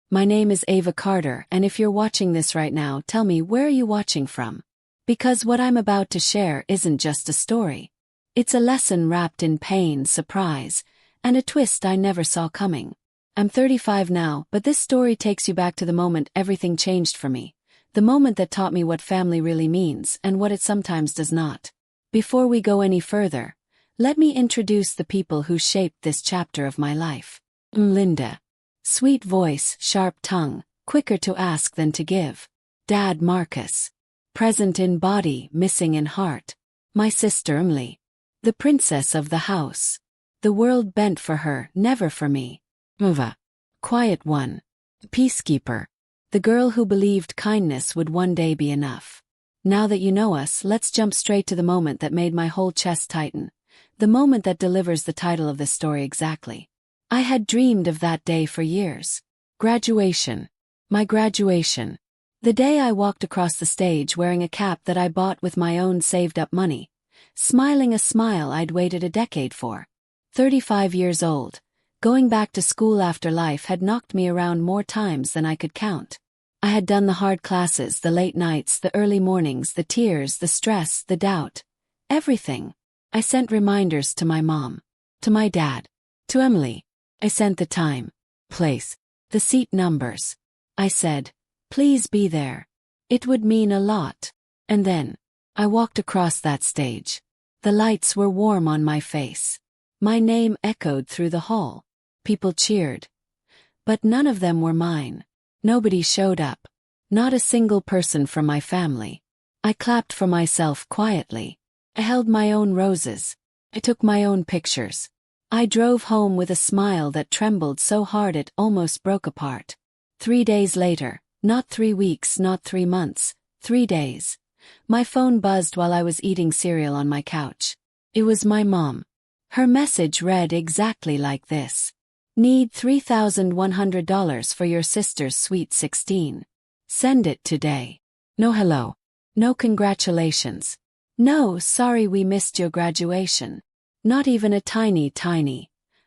My name is Ava Carter, and if you're watching this right now, tell me, where are you watching from? Because what I'm about to share isn't just a story. It's a lesson wrapped in pain, surprise, and a twist I never saw coming. I'm 35 now, but this story takes you back to the moment everything changed for me. The moment that taught me what family really means and what it sometimes does not. Before we go any further, let me introduce the people who shaped this chapter of my life. Linda. Sweet voice, sharp tongue, quicker to ask than to give. Dad Marcus. Present in body, missing in heart. My sister Emily. The princess of the house. The world bent for her, never for me. Uva. Quiet one. Peacekeeper. The girl who believed kindness would one day be enough. Now that you know us, let's jump straight to the moment that made my whole chest tighten. The moment that delivers the title of this story exactly. I had dreamed of that day for years. Graduation. My graduation. The day I walked across the stage wearing a cap that I bought with my own saved-up money, smiling a smile I'd waited a decade for. 35 years old. Going back to school after life had knocked me around more times than I could count. I had done the hard classes, the late nights, the early mornings, the tears, the stress, the doubt. Everything. I sent reminders to my mom. To my dad. To Emily. I sent the time, place, the seat numbers. I said, please be there. It would mean a lot. And then, I walked across that stage. The lights were warm on my face. My name echoed through the hall. People cheered. But none of them were mine. Nobody showed up. Not a single person from my family. I clapped for myself quietly. I held my own roses. I took my own pictures. I drove home with a smile that trembled so hard it almost broke apart. 3 days later, not 3 weeks, not 3 months, 3 days. My phone buzzed while I was eating cereal on my couch. It was my mom. Her message read exactly like this. Need $3,100 for your sister's sweet 16. Send it today. No hello. No congratulations. No, sorry we missed your graduation. Not even a tiny,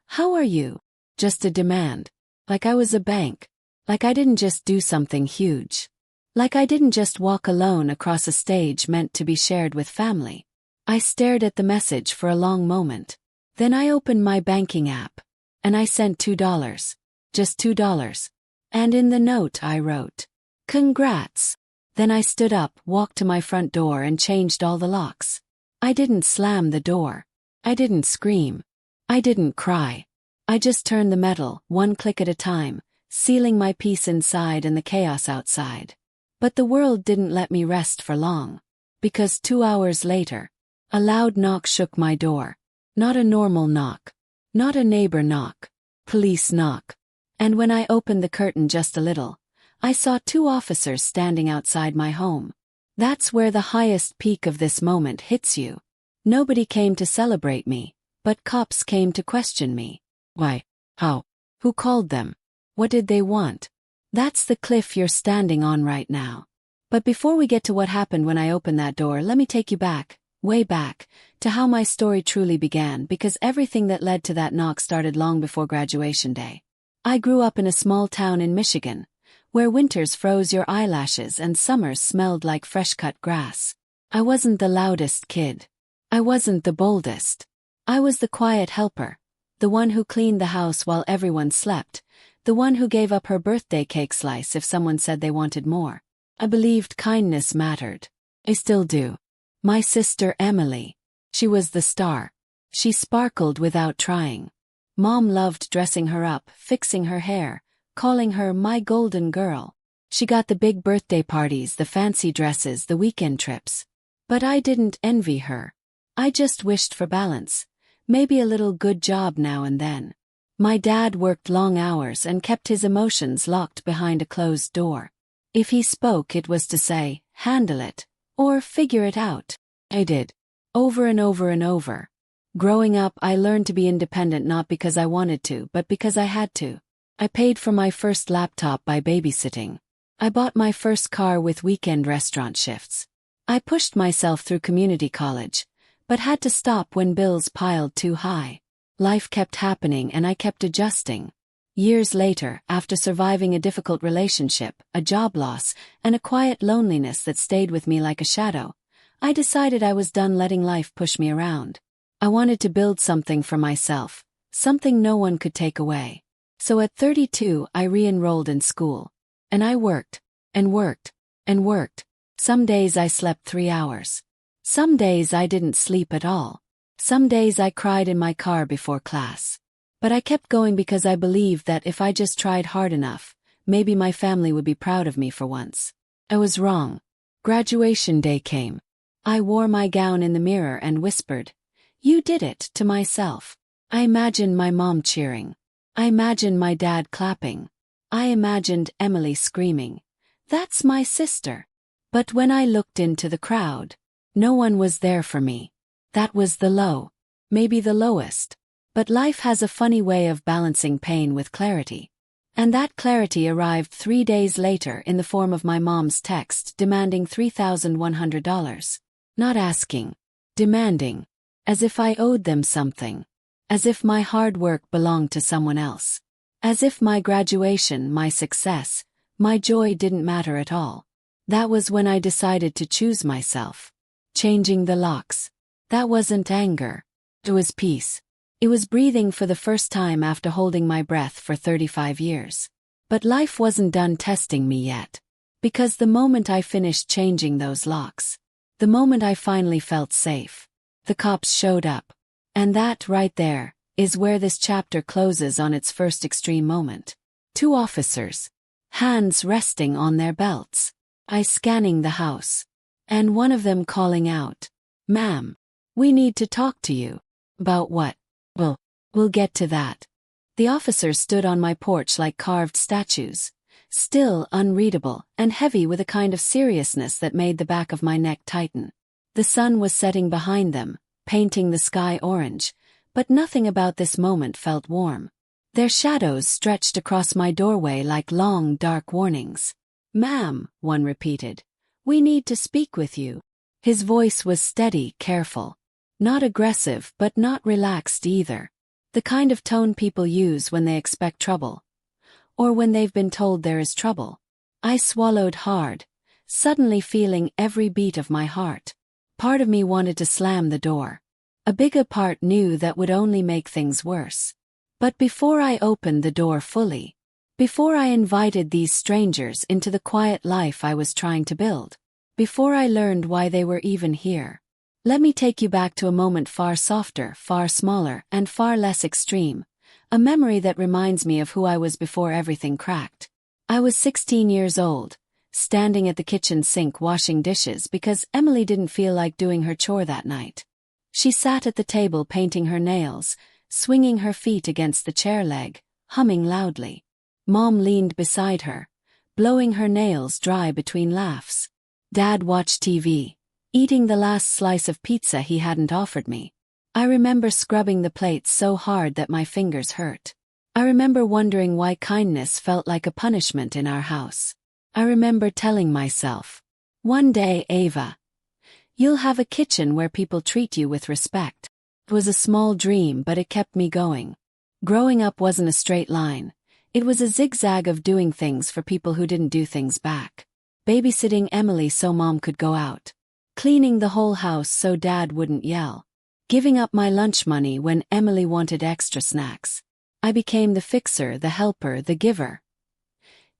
how are you? Just a demand. Like I was a bank. Like I didn't just do something huge. Like I didn't just walk alone across a stage meant to be shared with family. I stared at the message for a long moment. Then I opened my banking app. And I sent $2. Just $2. And in the note I wrote, congrats. Then I stood up, walked to my front door and changed all the locks. I didn't slam the door. I didn't scream. I didn't cry. I just turned the metal, one click at a time, sealing my peace inside and the chaos outside. But the world didn't let me rest for long. Because 2 hours later, a loud knock shook my door. Not a normal knock. Not a neighbor knock. Police knock. And when I opened the curtain just a little, I saw 2 officers standing outside my home. That's where the highest peak of this moment hits you. Nobody came to celebrate me, but cops came to question me. Why? How? Who called them? What did they want? That's the cliff you're standing on right now. But before we get to what happened when I opened that door, let me take you back, way back, to how my story truly began, because everything that led to that knock started long before graduation day. I grew up in a small town in Michigan, where winters froze your eyelashes and summers smelled like fresh-cut grass. I wasn't the loudest kid. I wasn't the boldest. I was the quiet helper, the one who cleaned the house while everyone slept, the one who gave up her birthday cake slice if someone said they wanted more. I believed kindness mattered. I still do. My sister Emily. She was the star. She sparkled without trying. Mom loved dressing her up, fixing her hair, calling her my golden girl. She got the big birthday parties, the fancy dresses, the weekend trips. But I didn't envy her. I just wished for balance, maybe a little good job now and then. My dad worked long hours and kept his emotions locked behind a closed door. If he spoke, it was to say, handle it, or figure it out. I did. Over and over and over. Growing up, I learned to be independent not because I wanted to, but because I had to. I paid for my first laptop by babysitting. I bought my first car with weekend restaurant shifts. I pushed myself through community college, but had to stop when bills piled too high. Life kept happening and I kept adjusting. Years later, after surviving a difficult relationship, a job loss, and a quiet loneliness that stayed with me like a shadow, I decided I was done letting life push me around. I wanted to build something for myself, something no one could take away. So at 32, I re-enrolled in school. And I worked, and worked, and worked. Some days I slept 3 hours. Some days I didn't sleep at all. Some days I cried in my car before class. But I kept going because I believed that if I just tried hard enough, maybe my family would be proud of me for once. I was wrong. Graduation day came. I wore my gown in the mirror and whispered, "You did it," to myself. I imagined my mom cheering. I imagined my dad clapping. I imagined Emily screaming, "That's my sister." But when I looked into the crowd, no one was there for me. That was the low. Maybe the lowest. But life has a funny way of balancing pain with clarity. And that clarity arrived 3 days later in the form of my mom's text demanding $3,100. Not asking. Demanding. As if I owed them something. As if my hard work belonged to someone else. As if my graduation, my success, my joy didn't matter at all. That was when I decided to choose myself. Changing the locks. That wasn't anger. It was peace. It was breathing for the first time after holding my breath for 35 years. But life wasn't done testing me yet. Because the moment I finished changing those locks, the moment I finally felt safe, the cops showed up. And that, right there, is where this chapter closes on its first extreme moment. 2 officers. Hands resting on their belts. Eyes scanning the house. And one of them calling out, "Ma'am, we need to talk to you." About what? Well, we'll get to that. The officers stood on my porch like carved statues, still, unreadable, and heavy with a kind of seriousness that made the back of my neck tighten. The sun was setting behind them, painting the sky orange, but nothing about this moment felt warm. Their shadows stretched across my doorway like long, dark warnings. "Ma'am," one repeated, "we need to speak with you." His voice was steady, careful. Not aggressive, but not relaxed either. The kind of tone people use when they expect trouble. Or when they've been told there is trouble. I swallowed hard, suddenly feeling every beat of my heart. Part of me wanted to slam the door. A bigger part knew that would only make things worse. But before I opened the door fully, before I invited these strangers into the quiet life I was trying to build, before I learned why they were even here, let me take you back to a moment far softer, far smaller, and far less extreme, a memory that reminds me of who I was before everything cracked. I was 16 years old, standing at the kitchen sink washing dishes because Emily didn't feel like doing her chore that night. She sat at the table painting her nails, swinging her feet against the chair leg, humming loudly. Mom leaned beside her, blowing her nails dry between laughs. Dad watched TV, eating the last slice of pizza he hadn't offered me. I remember scrubbing the plates so hard that my fingers hurt. I remember wondering why kindness felt like a punishment in our house. I remember telling myself, "One day, Ava, you'll have a kitchen where people treat you with respect." It was a small dream, but it kept me going. Growing up wasn't a straight line. It was a zigzag of doing things for people who didn't do things back. Babysitting Emily so Mom could go out. Cleaning the whole house so Dad wouldn't yell. Giving up my lunch money when Emily wanted extra snacks. I became the fixer, the helper, the giver.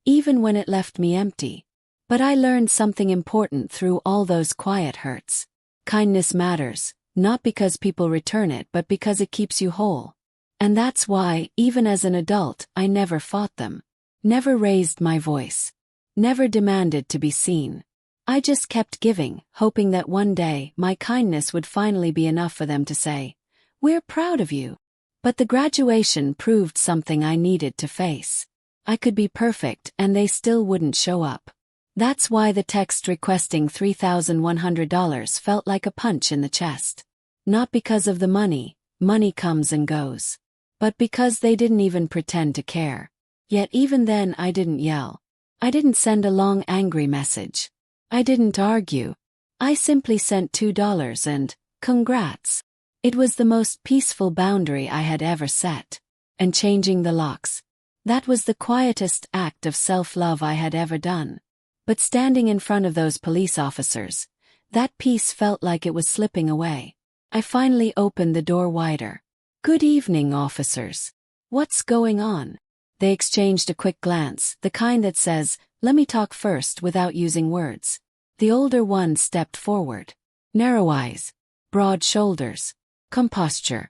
Even when it left me empty. But I learned something important through all those quiet hurts. Kindness matters, not because people return it but because it keeps you whole. And that's why, even as an adult, I never fought them. Never raised my voice. Never demanded to be seen. I just kept giving, hoping that one day my kindness would finally be enough for them to say, "We're proud of you." But the graduation proved something I needed to face. I could be perfect and they still wouldn't show up. That's why the text requesting $3,100 felt like a punch in the chest. Not because of the money, money comes and goes. But because they didn't even pretend to care. Yet even then I didn't yell. I didn't send a long angry message. I didn't argue. I simply sent $2 and, "Congrats." It was the most peaceful boundary I had ever set. And changing the locks. That was the quietest act of self-love I had ever done. But standing in front of those police officers, that peace felt like it was slipping away. I finally opened the door wider. "Good evening, officers. What's going on?" They exchanged a quick glance, the kind that says, "Let me talk first," without using words. The older one stepped forward. Narrow eyes, broad shoulders, composure.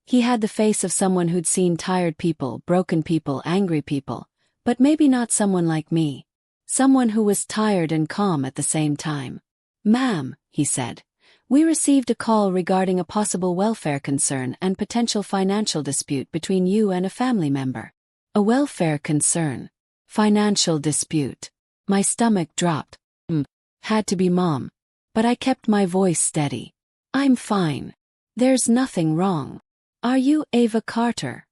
He had the face of someone who'd seen tired people, broken people, angry people, but maybe not someone like me. Someone who was tired and calm at the same time. "Ma'am," he said, "we received a call regarding a possible welfare concern and potential financial dispute between you and a family member." A welfare concern. Financial dispute. My stomach dropped. Had to be Mom. But I kept my voice steady. "I'm fine. There's nothing wrong." "Are you Ava Carter?"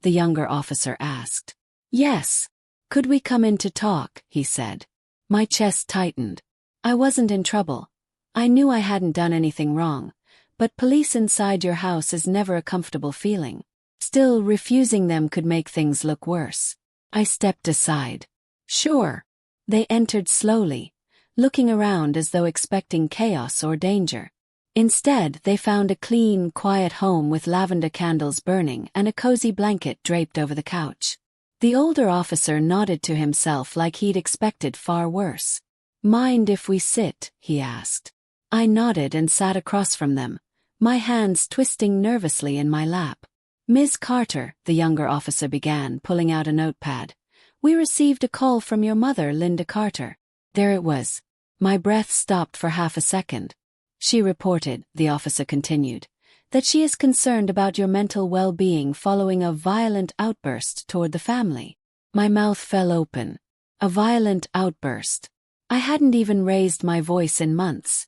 the younger officer asked. "Yes. Could we come in to talk?" he said. My chest tightened. I wasn't in trouble. I knew I hadn't done anything wrong, but police inside your house is never a comfortable feeling. Still, refusing them could make things look worse. I stepped aside. "Sure." They entered slowly, looking around as though expecting chaos or danger. Instead, they found a clean, quiet home with lavender candles burning and a cozy blanket draped over the couch. The older officer nodded to himself like he'd expected far worse. "Mind if we sit?" he asked. I nodded and sat across from them, my hands twisting nervously in my lap. "Ms. Carter," the younger officer began, pulling out a notepad. "We received a call from your mother, Linda Carter." There it was. My breath stopped for half a second. "She reported," the officer continued, "that she is concerned about your mental well-being following a violent outburst toward the family." My mouth fell open. A violent outburst. I hadn't even raised my voice in months.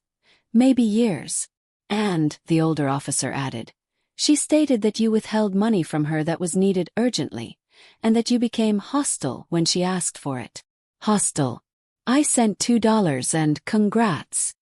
Maybe years. "And," the older officer added, "she stated that you withheld money from her that was needed urgently, and that you became hostile when she asked for it." Hostile. I sent $2 and congrats.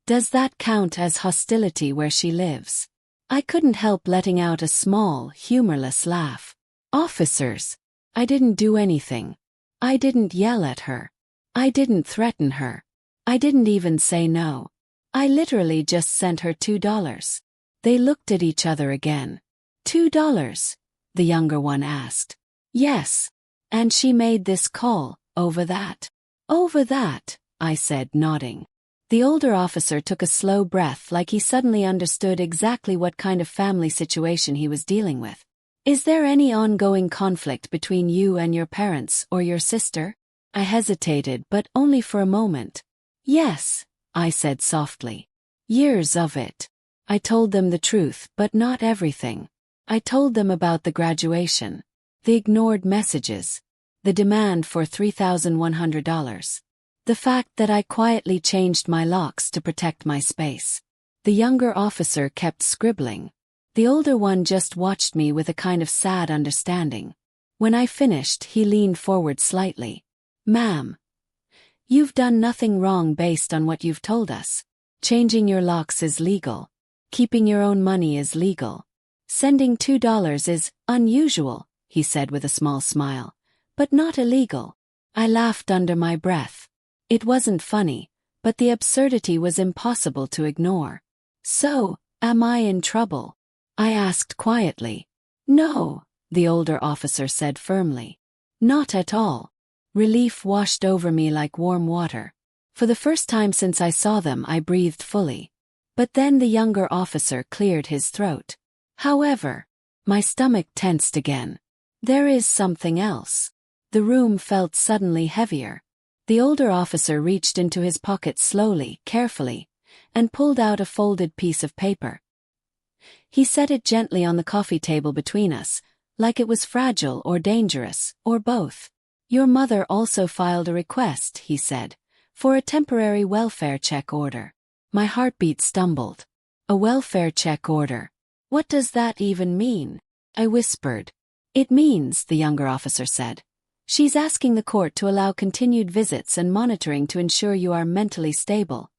Does that count as hostility where she lives? I couldn't help letting out a small, humorless laugh. "Officers, I didn't do anything. I didn't yell at her. I didn't threaten her. I didn't even say no. I literally just sent her $2. They looked at each other again. $2? The younger one asked. "Yes. And she made this call, over that." "Over that," I said, nodding. The older officer took a slow breath like he suddenly understood exactly what kind of family situation he was dealing with. "Is there any ongoing conflict between you and your parents or your sister?" I hesitated, but only for a moment. "Yes," I said softly. "Years of it." I told them the truth, but not everything. I told them about the graduation, the ignored messages, the demand for $3,100, the fact that I quietly changed my locks to protect my space. The younger officer kept scribbling. The older one just watched me with a kind of sad understanding. When I finished, he leaned forward slightly. "Ma'am, you've done nothing wrong based on what you've told us. Changing your locks is legal. Keeping your own money is legal. Sending $2 is unusual," he said with a small smile, "but not illegal." I laughed under my breath. It wasn't funny, but the absurdity was impossible to ignore. "So, am I in trouble?" I asked quietly. "No," the older officer said firmly. "Not at all." Relief washed over me like warm water. For the first time since I saw them, I breathed fully. But then the younger officer cleared his throat. "However," my stomach tensed again. "There is something else." The room felt suddenly heavier. The older officer reached into his pocket slowly, carefully, and pulled out a folded piece of paper. He set it gently on the coffee table between us, like it was fragile or dangerous, or both. "Your mother also filed a request," he said, "for a temporary welfare check order." My heartbeat stumbled. "A welfare check order? What does that even mean?" I whispered. "It means," the younger officer said, "she's asking the court to allow continued visits and monitoring to ensure you are mentally stable,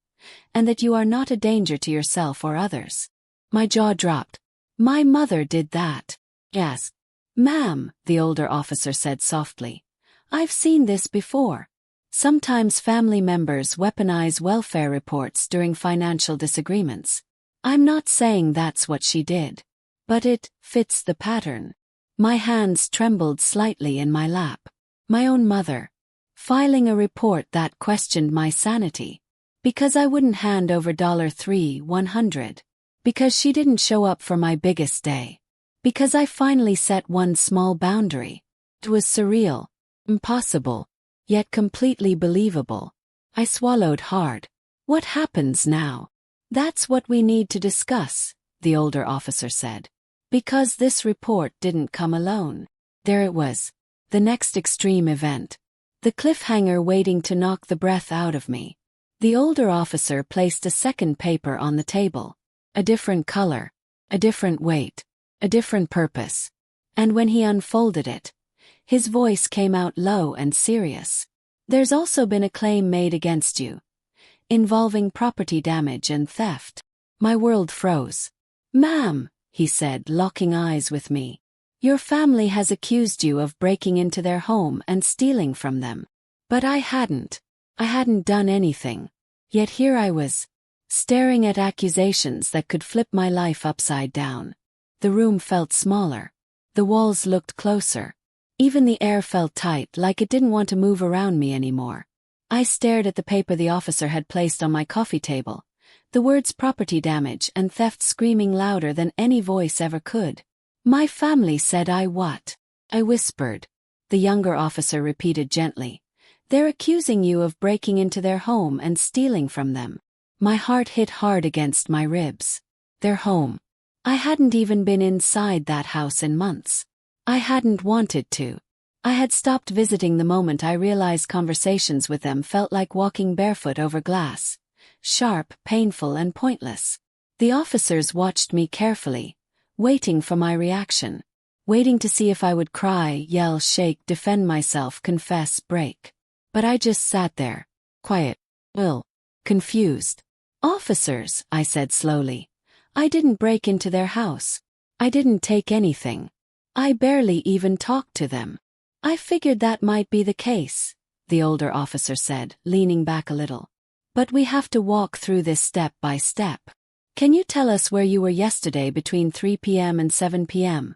and that you are not a danger to yourself or others." My jaw dropped. "My mother did that?" "Yes." Ma'am, the older officer said softly. I've seen this before. Sometimes family members weaponize welfare reports during financial disagreements. I'm not saying that's what she did. But it fits the pattern. My hands trembled slightly in my lap. My own mother. Filing a report that questioned my sanity. Because I wouldn't hand over $3,100. Because she didn't show up for my biggest day. Because I finally set one small boundary. It was surreal. Impossible. Yet completely believable. I swallowed hard. What happens now? That's what we need to discuss, the older officer said. Because this report didn't come alone. There it was. The next extreme event. The cliffhanger waiting to knock the breath out of me. The older officer placed a second paper on the table. A different color. A different weight. A different purpose. And when he unfolded it, his voice came out low and serious. There's also been a claim made against you. Involving property damage and theft. My world froze. Ma'am, he said, locking eyes with me. Your family has accused you of breaking into their home and stealing from them. But I hadn't. I hadn't done anything. Yet here I was, staring at accusations that could flip my life upside down. The room felt smaller. The walls looked closer. Even the air felt tight, like it didn't want to move around me anymore. I stared at the paper the officer had placed on my coffee table. The words property damage and theft screaming louder than any voice ever could. My family said I what? I whispered. The younger officer repeated gently. They're accusing you of breaking into their home and stealing from them. My heart hit hard against my ribs. Their home. I hadn't even been inside that house in months. I hadn't wanted to. I had stopped visiting the moment I realized conversations with them felt like walking barefoot over glass. Sharp, painful, and pointless. The officers watched me carefully, waiting for my reaction. Waiting to see if I would cry, yell, shake, defend myself, confess, break. But I just sat there. Quiet. Ill. Confused. Officers, I said slowly. I didn't break into their house. I didn't take anything. I barely even talked to them. I figured that might be the case, the older officer said, leaning back a little. But we have to walk through this step by step. Can you tell us where you were yesterday between 3 p.m. and 7 p.m.?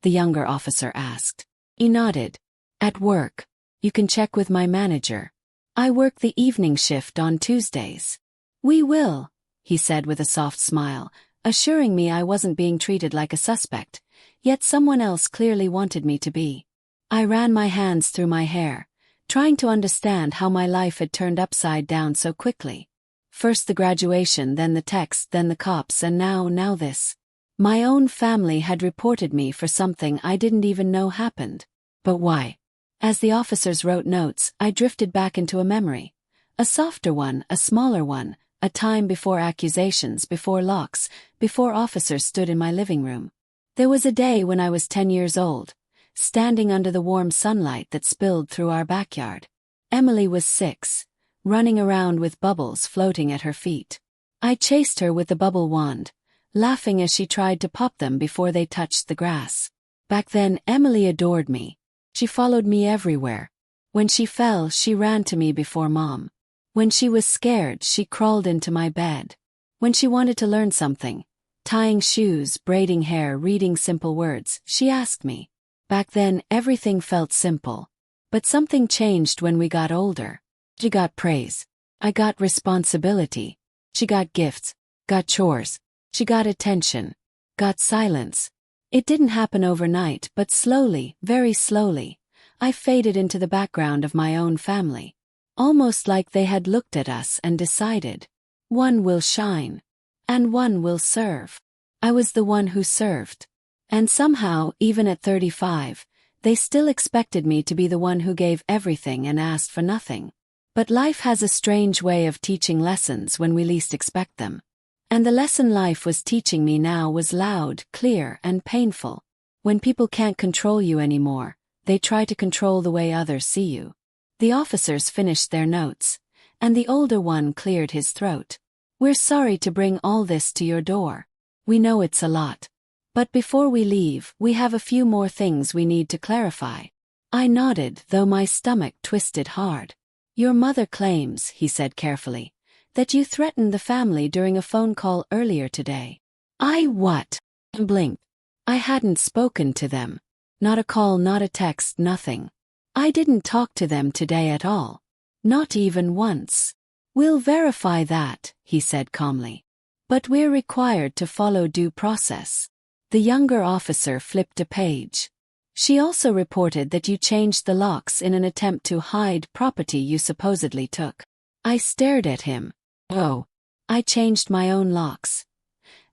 The younger officer asked. He nodded. At work. You can check with my manager. I work the evening shift on Tuesdays. We will, he said with a soft smile, assuring me I wasn't being treated like a suspect. Yet someone else clearly wanted me to be. I ran my hands through my hair, trying to understand how my life had turned upside down so quickly. First the graduation, then the text, then the cops, and now this. My own family had reported me for something I didn't even know happened. But why? As the officers wrote notes, I drifted back into a memory. A softer one, a smaller one, a time before accusations, before locks, before officers stood in my living room. There was a day when I was 10 years old, standing under the warm sunlight that spilled through our backyard. Emily was 6, running around with bubbles floating at her feet. I chased her with the bubble wand, laughing as she tried to pop them before they touched the grass. Back then, Emily adored me. She followed me everywhere. When she fell, she ran to me before Mom. When she was scared, she crawled into my bed. When she wanted to learn something, tying shoes, braiding hair, reading simple words, she asked me. Back then, everything felt simple. But something changed when we got older. She got praise. I got responsibility. She got gifts, got chores. She got attention, got silence. It didn't happen overnight, but slowly, very slowly, I faded into the background of my own family. Almost like they had looked at us and decided, one will shine. And one will serve. I was the one who served. And somehow, even at 35, they still expected me to be the one who gave everything and asked for nothing. But life has a strange way of teaching lessons when we least expect them. And the lesson life was teaching me now was loud, clear, and painful. When people can't control you anymore, they try to control the way others see you. The officers finished their notes, and the older one cleared his throat. We're sorry to bring all this to your door. We know it's a lot. But before we leave, we have a few more things we need to clarify. I nodded, though my stomach twisted hard. Your mother claims, he said carefully, that you threatened the family during a phone call earlier today. I what? Blinked. I hadn't spoken to them. Not a call, not a text, nothing. I didn't talk to them today at all. Not even once. We'll verify that, he said calmly. But we're required to follow due process. The younger officer flipped a page. She also reported that you changed the locks in an attempt to hide property you supposedly took. I stared at him. Oh. I changed my own locks.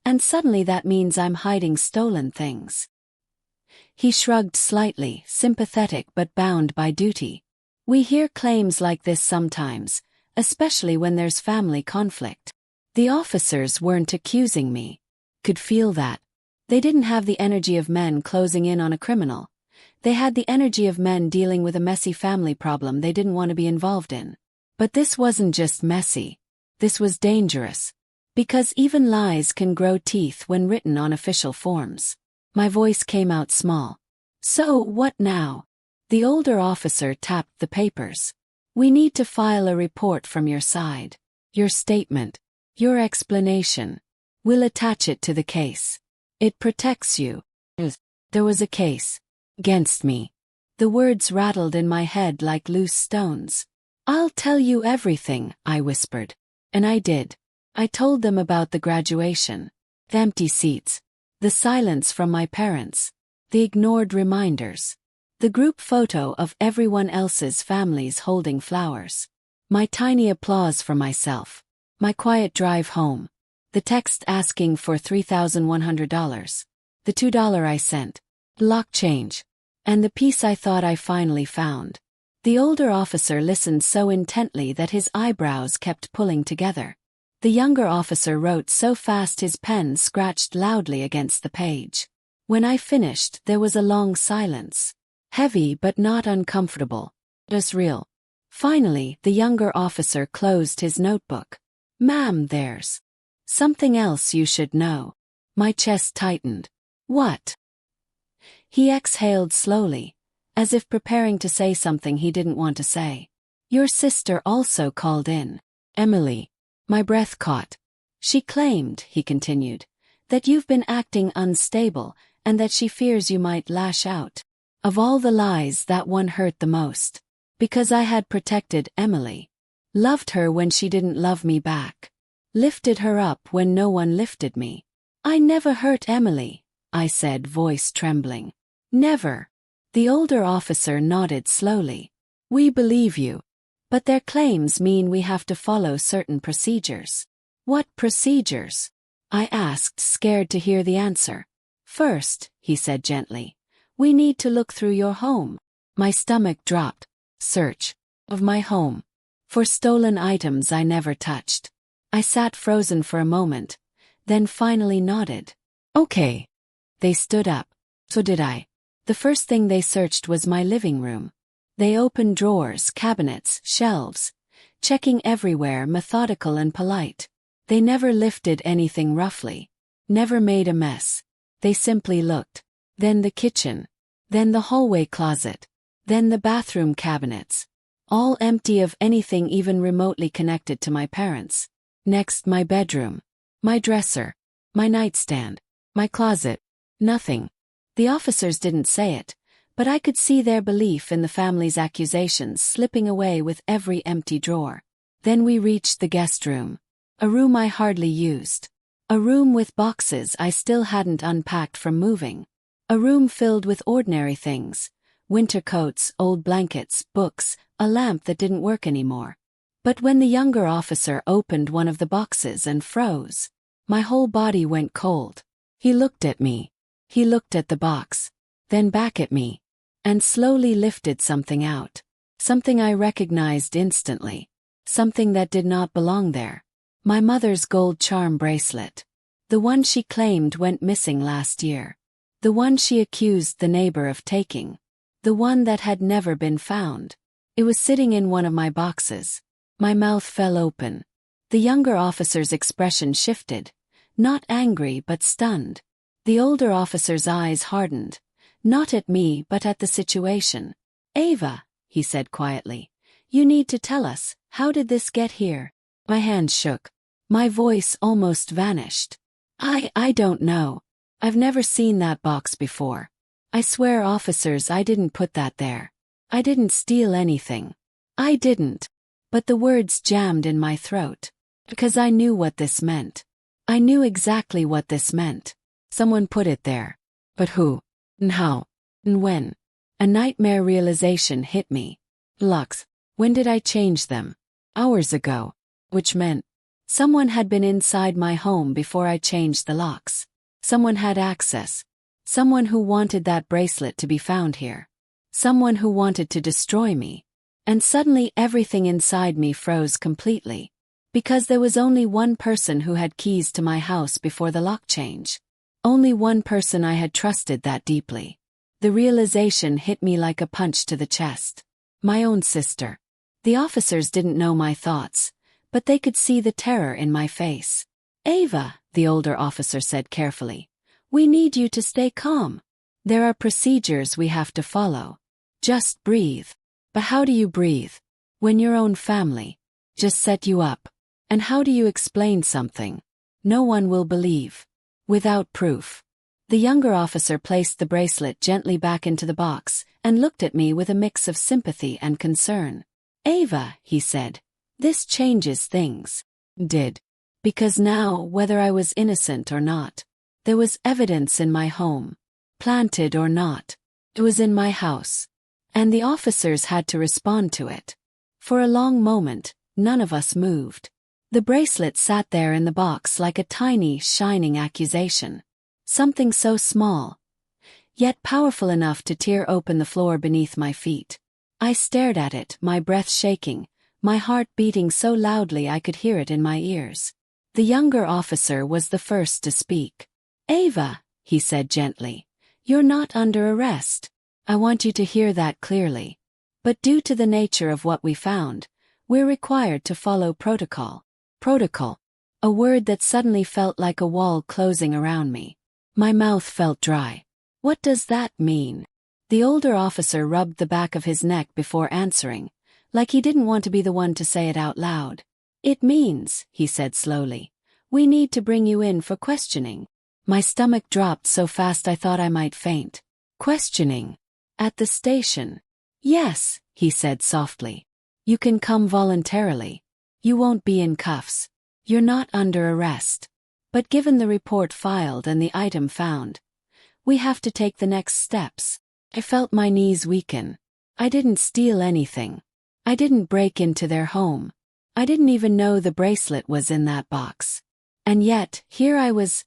And suddenly that means I'm hiding stolen things. He shrugged slightly, sympathetic but bound by duty. We hear claims like this sometimes, especially when there's family conflict. The officers weren't accusing me. Could feel that. They didn't have the energy of men closing in on a criminal. They had the energy of men dealing with a messy family problem they didn't want to be involved in. But this wasn't just messy. This was dangerous. Because even lies can grow teeth when written on official forms. My voice came out small. So, what now? The older officer tapped the papers. We need to file a report from your side. Your statement. Your explanation. We'll attach it to the case. It protects you. There was a case. Against me. The words rattled in my head like loose stones. I'll tell you everything, I whispered. And I did. I told them about the graduation. The empty seats. The silence from my parents. The ignored reminders. The group photo of everyone else's families holding flowers. My tiny applause for myself. My quiet drive home. The text asking for $3,100. The $2 I sent. Lock change. And the piece I thought I finally found. The older officer listened so intently that his eyebrows kept pulling together. The younger officer wrote so fast his pen scratched loudly against the page. When I finished, there was a long silence. Heavy but not uncomfortable. It was real. Finally, the younger officer closed his notebook. Ma'am, there's something else you should know. My chest tightened. What? He exhaled slowly, as if preparing to say something he didn't want to say. Your sister also called in. Emily. My breath caught. She claimed, he continued, that you've been acting unstable and that she fears you might lash out. Of all the lies, that one hurt the most. Because I had protected Emily. Loved her when she didn't love me back. Lifted her up when no one lifted me. I never hurt Emily, I said, voice trembling. Never. The older officer nodded slowly. We believe you. But their claims mean we have to follow certain procedures. What procedures? I asked, scared to hear the answer. First, he said gently, we need to look through your home. My stomach dropped. Search of my home. For stolen items I never touched. I sat frozen for a moment, then finally nodded. Okay. They stood up. So did I. The first thing they searched was my living room. They opened drawers, cabinets, shelves, checking everywhere, methodical and polite. They never lifted anything roughly. Never made a mess. They simply looked. Then the kitchen. Then the hallway closet. Then the bathroom cabinets. All empty of anything even remotely connected to my parents. Next, my bedroom. My dresser. My nightstand. My closet. Nothing. The officers didn't say it, but I could see their belief in the family's accusations slipping away with every empty drawer. Then we reached the guest room. A room I hardly used. A room with boxes I still hadn't unpacked from moving. A room filled with ordinary things. Winter coats, old blankets, books, a lamp that didn't work anymore. But when the younger officer opened one of the boxes and froze, my whole body went cold. He looked at me. He looked at the box, then back at me, and slowly lifted something out. Something I recognized instantly. Something that did not belong there. My mother's gold charm bracelet. The one she claimed went missing last year. The one she accused the neighbor of taking. The one that had never been found. It was sitting in one of my boxes. My mouth fell open. The younger officer's expression shifted. Not angry but stunned. The older officer's eyes hardened, not at me but at the situation. Ava, he said quietly, you need to tell us, how did this get here? My hands shook. My voice almost vanished. I don't know. I've never seen that box before. I swear, officers, I didn't put that there. I didn't steal anything. I didn't. But the words jammed in my throat. Because I knew what this meant. I knew exactly what this meant. Someone put it there. But who? And how? And when? A nightmare realization hit me. Locks. When did I change them? Hours ago. Which meant someone had been inside my home before I changed the locks. Someone had access. Someone who wanted that bracelet to be found here. Someone who wanted to destroy me. And suddenly everything inside me froze completely. Because there was only one person who had keys to my house before the lock change. Only one person I had trusted that deeply. The realization hit me like a punch to the chest. My own sister. The officers didn't know my thoughts, but they could see the terror in my face. Ava, the older officer said carefully, we need you to stay calm. There are procedures we have to follow. Just breathe. But how do you breathe when your own family just set you up? And how do you explain something no one will believe without proof? The younger officer placed the bracelet gently back into the box and looked at me with a mix of sympathy and concern. Ava, he said, this changes things. Did. Because now, whether I was innocent or not, there was evidence in my home. Planted or not, it was in my house. And the officers had to respond to it. For a long moment, none of us moved. The bracelet sat there in the box like a tiny, shining accusation. Something so small, yet powerful enough to tear open the floor beneath my feet. I stared at it, my breath shaking, my heart beating so loudly I could hear it in my ears. The younger officer was the first to speak. Ava, he said gently, you're not under arrest. I want you to hear that clearly. But due to the nature of what we found, we're required to follow protocol. Protocol. A word that suddenly felt like a wall closing around me. My mouth felt dry. What does that mean? The older officer rubbed the back of his neck before answering, like he didn't want to be the one to say it out loud. It means, he said slowly, we need to bring you in for questioning. My stomach dropped so fast I thought I might faint. Questioning? At the station? Yes, he said softly. You can come voluntarily. You won't be in cuffs. You're not under arrest. But given the report filed and the item found, we have to take the next steps. I felt my knees weaken. I didn't steal anything. I didn't break into their home. I didn't even know the bracelet was in that box. And yet, here I was,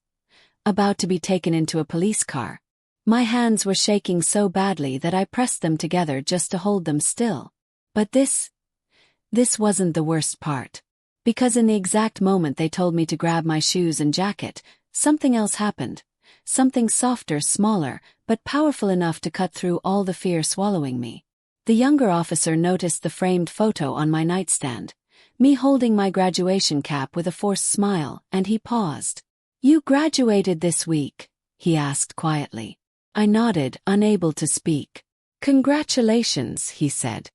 about to be taken into a police car. My hands were shaking so badly that I pressed them together just to hold them still. But this wasn't the worst part. Because in the exact moment they told me to grab my shoes and jacket, something else happened. Something softer, smaller, but powerful enough to cut through all the fear swallowing me. The younger officer noticed the framed photo on my nightstand, me holding my graduation cap with a forced smile, and he paused. You graduated this week? He asked quietly. I nodded, unable to speak. Congratulations, he said.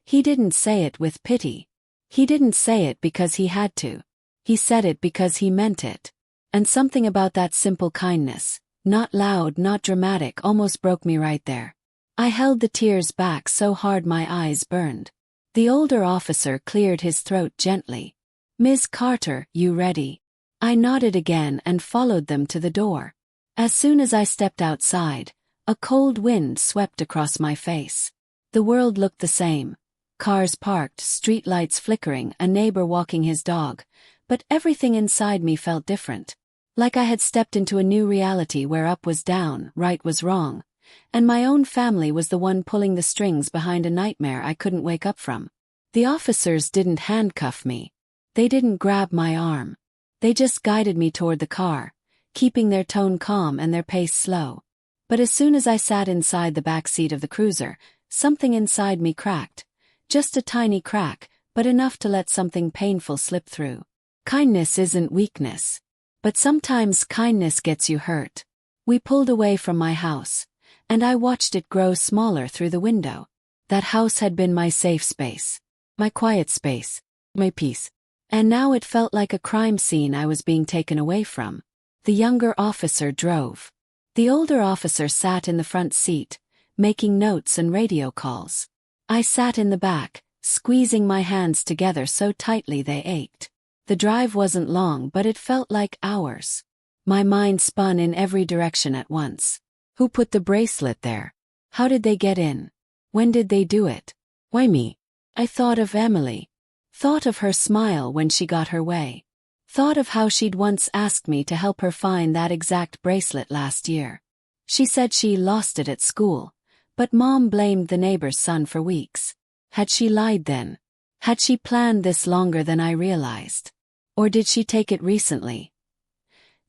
He didn't say it with pity. He didn't say it because he had to. He said it because he meant it. And something about that simple kindness, not loud, not dramatic, almost broke me right there. I held the tears back so hard my eyes burned. The older officer cleared his throat gently. Ms. Carter, you ready? I nodded again and followed them to the door. As soon as I stepped outside, a cold wind swept across my face. The world looked the same. Cars parked, street lights flickering, a neighbor walking his dog, but everything inside me felt different. Like I had stepped into a new reality where up was down, right was wrong, and my own family was the one pulling the strings behind a nightmare I couldn't wake up from. The officers didn't handcuff me. They didn't grab my arm. They just guided me toward the car, keeping their tone calm and their pace slow. But as soon as I sat inside the back seat of the cruiser, something inside me cracked. Just a tiny crack, but enough to let something painful slip through. Kindness isn't weakness. But sometimes kindness gets you hurt. We pulled away from my house, and I watched it grow smaller through the window. That house had been my safe space, my quiet space, my peace. And now it felt like a crime scene I was being taken away from. The younger officer drove. The older officer sat in the front seat, making notes and radio calls. I sat in the back, squeezing my hands together so tightly they ached. The drive wasn't long, but it felt like hours. My mind spun in every direction at once. Who put the bracelet there? How did they get in? When did they do it? Why me? I thought of Emily. Thought of her smile when she got her way. Thought of how she'd once asked me to help her find that exact bracelet last year. She said she lost it at school, but Mom blamed the neighbor's son for weeks. Had she lied then? Had she planned this longer than I realized? Or did she take it recently?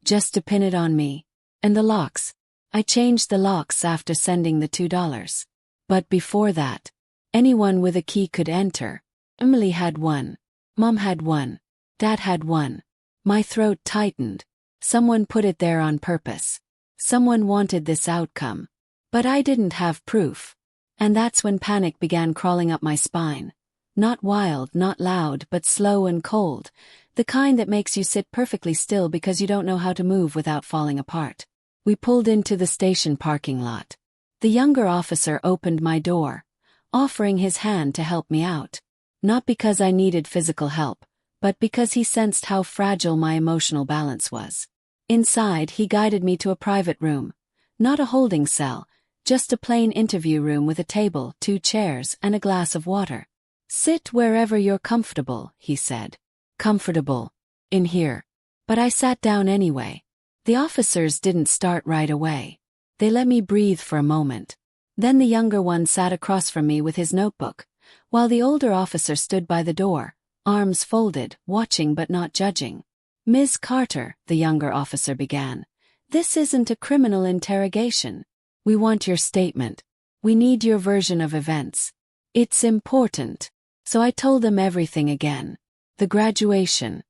Just to pin it on me. And the locks. I changed the locks after sending the $2. But before that, anyone with a key could enter. Emily had one. Mom had one. Dad had one. My throat tightened. Someone put it there on purpose. Someone wanted this outcome. But I didn't have proof. And that's when panic began crawling up my spine. Not wild, not loud, but slow and cold. The kind that makes you sit perfectly still because you don't know how to move without falling apart. We pulled into the station parking lot. The younger officer opened my door, offering his hand to help me out. Not because I needed physical help, but because he sensed how fragile my emotional balance was. Inside, he guided me to a private room. Not a holding cell, just a plain interview room with a table, 2 chairs, and a glass of water. Sit wherever you're comfortable, he said. Comfortable. In here. But I sat down anyway. The officers didn't start right away. They let me breathe for a moment. Then the younger one sat across from me with his notebook, while the older officer stood by the door, arms folded, watching but not judging. Ms. Carter, the younger officer began, this isn't a criminal interrogation. We want your statement. We need your version of events. It's important. So I told them everything again. The graduation,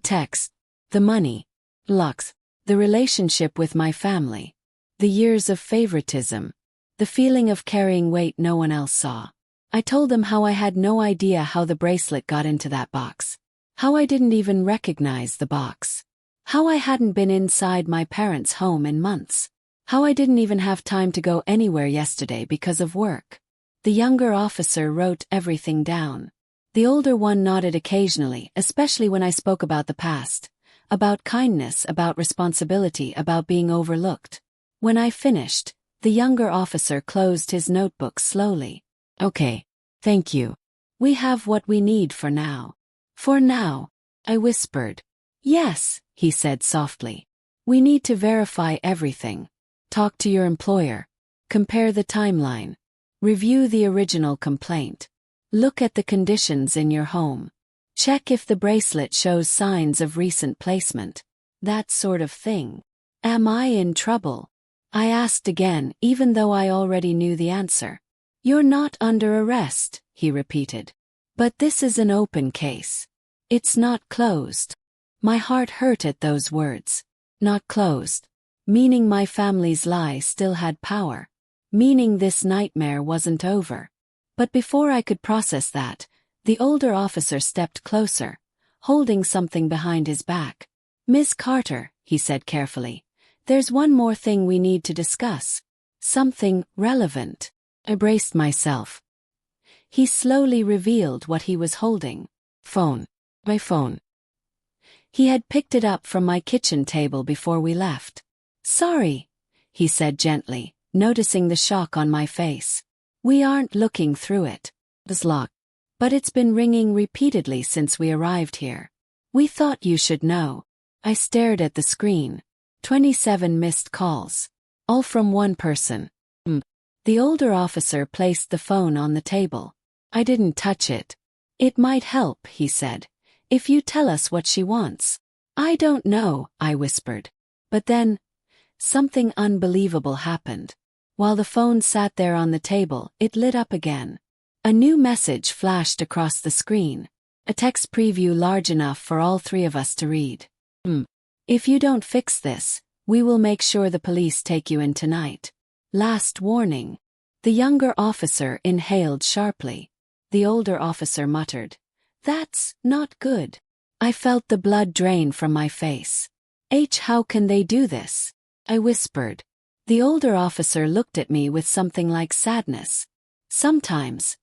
text, the money, locks, the relationship with my family, the years of favoritism, the feeling of carrying weight no one else saw. I told them how I had no idea how the bracelet got into that box. How I didn't even recognize the box. How I hadn't been inside my parents' home in months. How I didn't even have time to go anywhere yesterday because of work. The younger officer wrote everything down. The older one nodded occasionally, especially when I spoke about the past. About kindness, about responsibility, about being overlooked. When I finished, the younger officer closed his notebook slowly. Okay. Thank you. We have what we need for now. For now, I whispered. Yes, he said softly. We need to verify everything. Talk to your employer. Compare the timeline. Review the original complaint. Look at the conditions in your home. Check if the bracelet shows signs of recent placement. That sort of thing. Am I in trouble? I asked again, even though I already knew the answer. You're not under arrest, he repeated. But this is an open case. It's not closed. My heart hurt at those words. Not closed. Meaning my family's lie still had power. Meaning this nightmare wasn't over. But before I could process that, the older officer stepped closer, holding something behind his back. Ms. Carter, he said carefully, there's one more thing we need to discuss. Something relevant. I braced myself. He slowly revealed what he was holding. Phone. My phone. He had picked it up from my kitchen table before we left. Sorry, he said gently, noticing the shock on my face. We aren't looking through it. It's locked. But it's been ringing repeatedly since we arrived here. We thought you should know. I stared at the screen. 27 missed calls. All from one person. The older officer placed the phone on the table. I didn't touch it. It might help, he said, if you tell us what she wants. I don't know, I whispered. But then, something unbelievable happened. While the phone sat there on the table, it lit up again. A new message flashed across the screen. A text preview large enough for all 3 of us to read. If you don't fix this, we will make sure the police take you in tonight. Last warning. The younger officer inhaled sharply. The older officer muttered, "That's not good." I felt the blood drain from my face. How can they do this?" I whispered. The older officer looked at me with something like sadness. "Sometimes.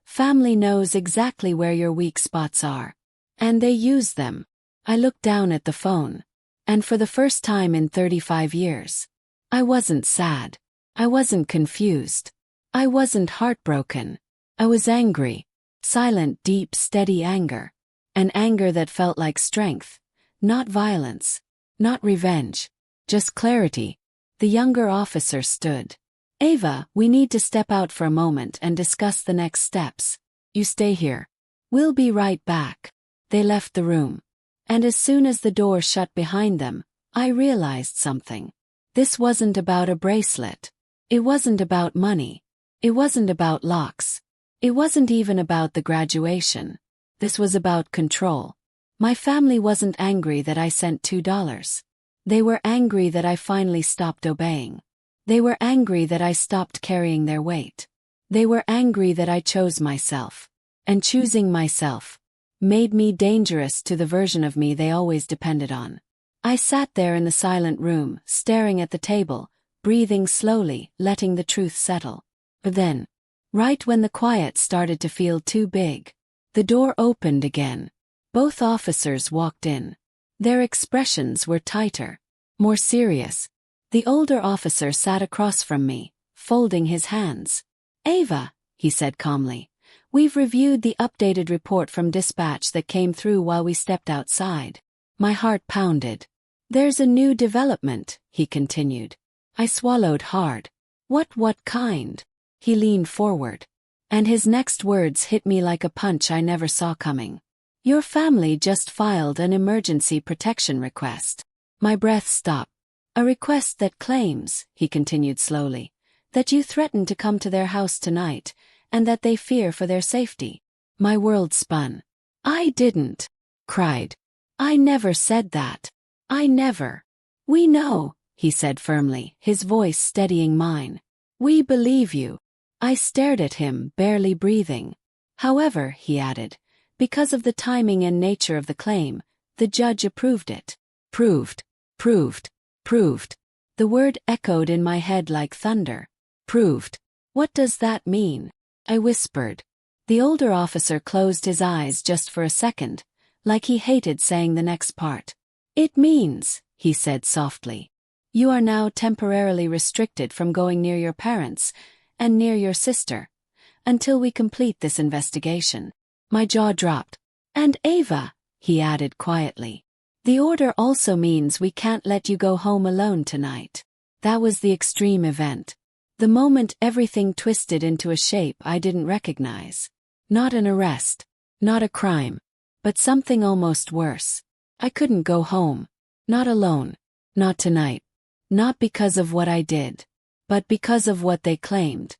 Family knows exactly where your weak spots are. And they use them." I looked down at the phone. And for the first time in 35 years, I wasn't sad. I wasn't confused. I wasn't heartbroken. I was angry. Silent, deep, steady anger. An anger that felt like strength. Not violence. Not revenge. Just clarity. The younger officer stood. "Ava, we need to step out for a moment and discuss the next steps. You stay here. We'll be right back." They left the room. And as soon as the door shut behind them, I realized something. This wasn't about a bracelet. It wasn't about money. It wasn't about locks. It wasn't even about the graduation. This was about control. My family wasn't angry that I sent $2. They were angry that I finally stopped obeying. They were angry that I stopped carrying their weight. They were angry that I chose myself. And choosing myself made me dangerous to the version of me they always depended on. I sat there in the silent room, staring at the table, breathing slowly, letting the truth settle. But then, right when the quiet started to feel too big, the door opened again. Both officers walked in. Their expressions were tighter, more serious. The older officer sat across from me, folding his hands. "Ava," he said calmly, "we've reviewed the updated report from dispatch that came through while we stepped outside." My heart pounded. "There's a new development," he continued. I swallowed hard. What kind?" He leaned forward. And his next words hit me like a punch I never saw coming. "Your family just filed an emergency protection request." My breath stopped. "A request that claims," he continued slowly, "that you threatened to come to their house tonight, and that they fear for their safety." My world spun. "I didn't," cried. "I never said that. I never." "We know," he said firmly, his voice steadying mine. "We believe you." I stared at him, barely breathing. "However," he added, "because of the timing and nature of the claim, the judge approved it." Proved. Proved. The word echoed in my head like thunder. Proved. What does that mean? I whispered. The older officer closed his eyes just for a second, like he hated saying the next part. "It means," he said softly, "you are now temporarily restricted from going near your parents, and near your sister, until we complete this investigation." My jaw dropped. "And Ava," he added quietly, "the order also means we can't let you go home alone tonight." That was the extreme event. The moment everything twisted into a shape I didn't recognize. Not an arrest. Not a crime. But something almost worse. I couldn't go home. Not alone. Not tonight. Not because of what I did. But because of what they claimed.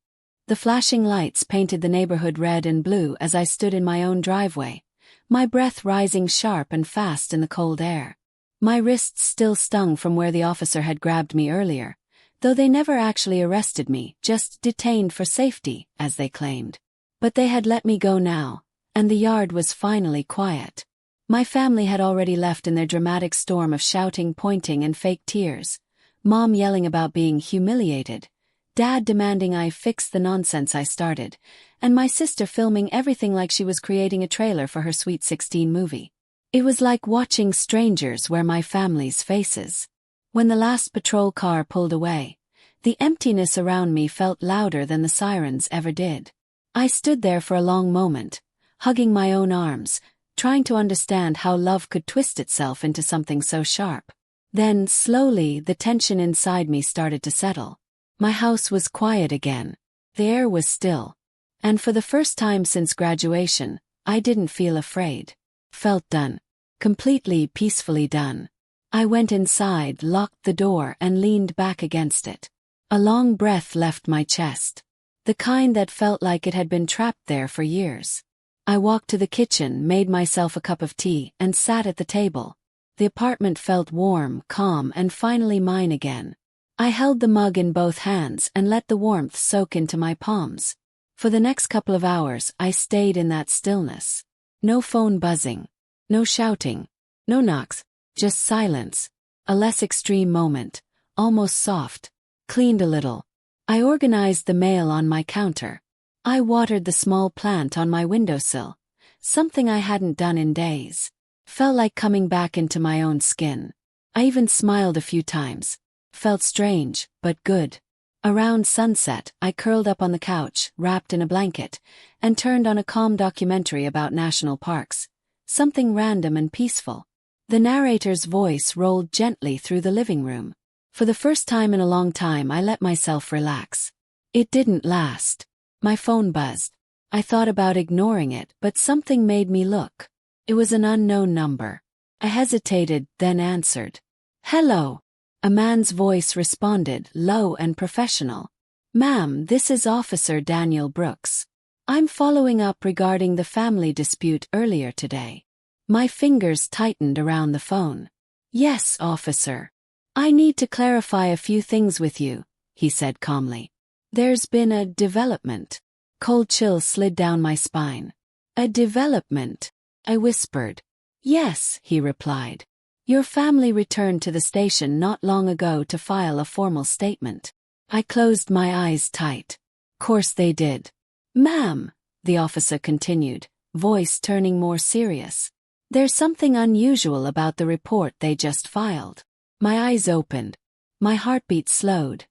The flashing lights painted the neighborhood red and blue as I stood in my own driveway, my breath rising sharp and fast in the cold air. My wrists still stung from where the officer had grabbed me earlier, though they never actually arrested me, just detained for safety, as they claimed. But they had let me go now, and the yard was finally quiet. My family had already left in their dramatic storm of shouting, pointing, and fake tears. Mom yelling about being humiliated, Dad demanding I fix the nonsense I started, and my sister filming everything like she was creating a trailer for her Sweet 16 movie. It was like watching strangers wear my family's faces. When the last patrol car pulled away, the emptiness around me felt louder than the sirens ever did. I stood there for a long moment, hugging my own arms, trying to understand how love could twist itself into something so sharp. Then, slowly, the tension inside me started to settle. My house was quiet again. The air was still. And for the first time since graduation, I didn't feel afraid. Felt done. Completely, peacefully done. I went inside, locked the door, and leaned back against it. A long breath left my chest. The kind that felt like it had been trapped there for years. I walked to the kitchen, made myself a cup of tea, and sat at the table. The apartment felt warm, calm, and finally mine again. I held the mug in both hands and let the warmth soak into my palms. For the next couple of hours, I stayed in that stillness. No phone buzzing. No shouting. No knocks. Just silence. A less extreme moment. Almost soft. Cleaned a little. I organized the mail on my counter. I watered the small plant on my windowsill. Something I hadn't done in days. Felt like coming back into my own skin. I even smiled a few times. Felt strange, but good. Around sunset, I curled up on the couch, wrapped in a blanket, and turned on a calm documentary about national parks. Something random and peaceful. The narrator's voice rolled gently through the living room. For the first time in a long time, I let myself relax. It didn't last. My phone buzzed. I thought about ignoring it, but something made me look. It was an unknown number. I hesitated, then answered. "Hello." A man's voice responded, low and professional. "Ma'am, this is Officer Daniel Brooks. I'm following up regarding the family dispute earlier today." My fingers tightened around the phone. "Yes, officer. I need to clarify a few things with you," he said calmly. "There's been a development." Cold chills slid down my spine. "A development?" I whispered. "Yes," he replied. "Your family returned to the station not long ago to file a formal statement." I closed my eyes tight. "Course they did." "Ma'am," the officer continued, voice turning more serious. "There's something unusual about the report they just filed." My eyes opened. My heartbeat slowed.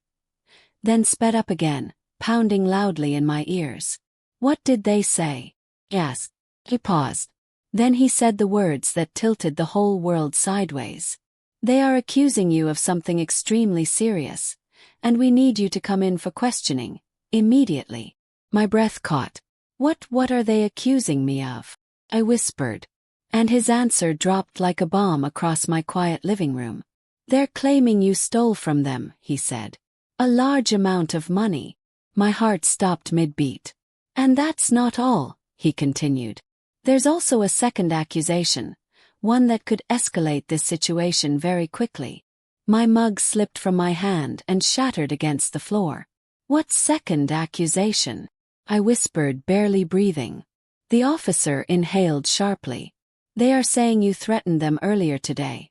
Then sped up again, pounding loudly in my ears. "What did they say?" I asked. He paused. Then he said the words that tilted the whole world sideways. "They are accusing you of something extremely serious, and we need you to come in for questioning, immediately." My breath caught. What are they accusing me of?" I whispered. And his answer dropped like a bomb across my quiet living room. "They're claiming you stole from them," he said. "A large amount of money." My heart stopped mid-beat. "And that's not all," he continued. "There's also a second accusation, one that could escalate this situation very quickly." My mug slipped from my hand and shattered against the floor. "What second accusation?" I whispered, barely breathing. The officer inhaled sharply. "They are saying you threatened them earlier today,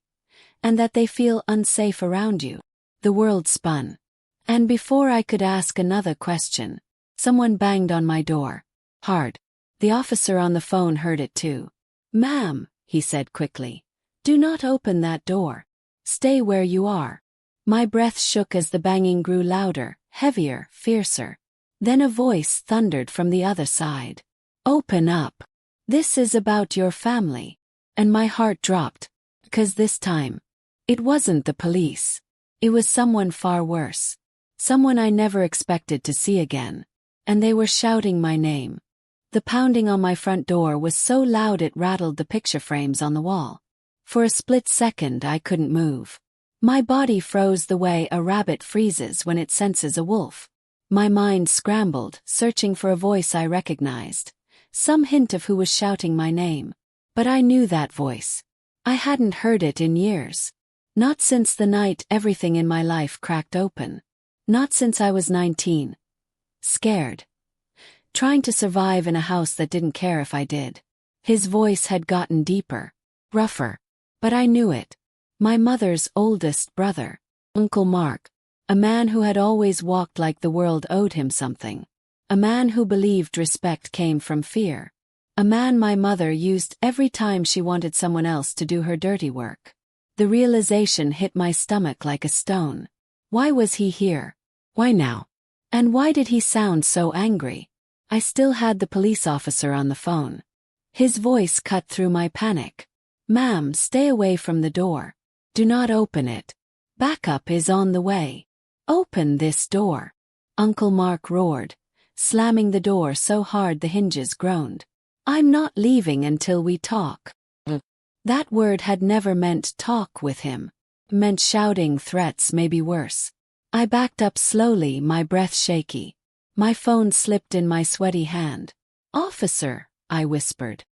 and that they feel unsafe around you." The world spun. And before I could ask another question, someone banged on my door. Hard. The officer on the phone heard it too. "Ma'am," he said quickly, "do not open that door. Stay where you are." My breath shook as the banging grew louder, heavier, fiercer. Then a voice thundered from the other side. "Open up. This is about your family." And my heart dropped, because this time, it wasn't the police. It was someone far worse. Someone I never expected to see again. And they were shouting my name. The pounding on my front door was so loud it rattled the picture frames on the wall. For a split second I couldn't move. My body froze the way a rabbit freezes when it senses a wolf. My mind scrambled, searching for a voice I recognized. Some hint of who was shouting my name. But I knew that voice. I hadn't heard it in years. Not since the night everything in my life cracked open. Not since I was 19. Scared. Trying to survive in a house that didn't care if I did. His voice had gotten deeper, rougher. But I knew it. My mother's oldest brother, Uncle Mark. A man who had always walked like the world owed him something. A man who believed respect came from fear. A man my mother used every time she wanted someone else to do her dirty work. The realization hit my stomach like a stone. Why was he here? Why now? And why did he sound so angry? I still had the police officer on the phone. His voice cut through my panic. "Ma'am, stay away from the door. Do not open it. Backup is on the way. Open this door." Uncle Mark roared, slamming the door so hard the hinges groaned. "I'm not leaving until we talk." That word had never meant talk with him. Meant shouting threats, maybe worse. I backed up slowly, my breath shaky. My phone slipped in my sweaty hand. "Officer," I whispered.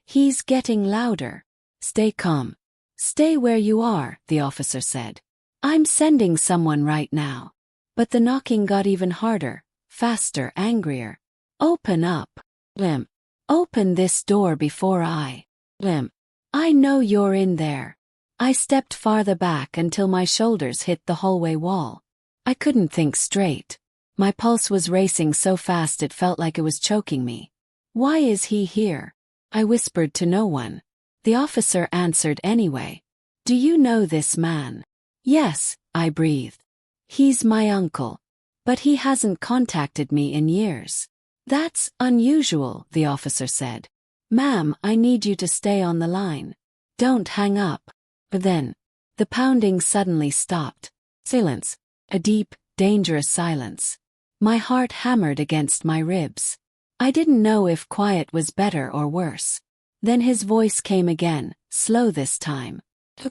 "He's getting louder. Stay calm." Stay where you are, the officer said. I'm sending someone right now. But the knocking got even harder, faster, angrier. Open up. Limp. Open this door before I. Limp. I know you're in there. I stepped farther back until my shoulders hit the hallway wall. I couldn't think straight. My pulse was racing so fast it felt like it was choking me. Why is he here? I whispered to no one. The officer answered anyway. Do you know this man? Yes, I breathed. He's my uncle. But he hasn't contacted me in years. That's unusual, the officer said. Ma'am, I need you to stay on the line. Don't hang up. But then, the pounding suddenly stopped. Silence. A deep, dangerous silence. My heart hammered against my ribs. I didn't know if quiet was better or worse. Then his voice came again, slow this time.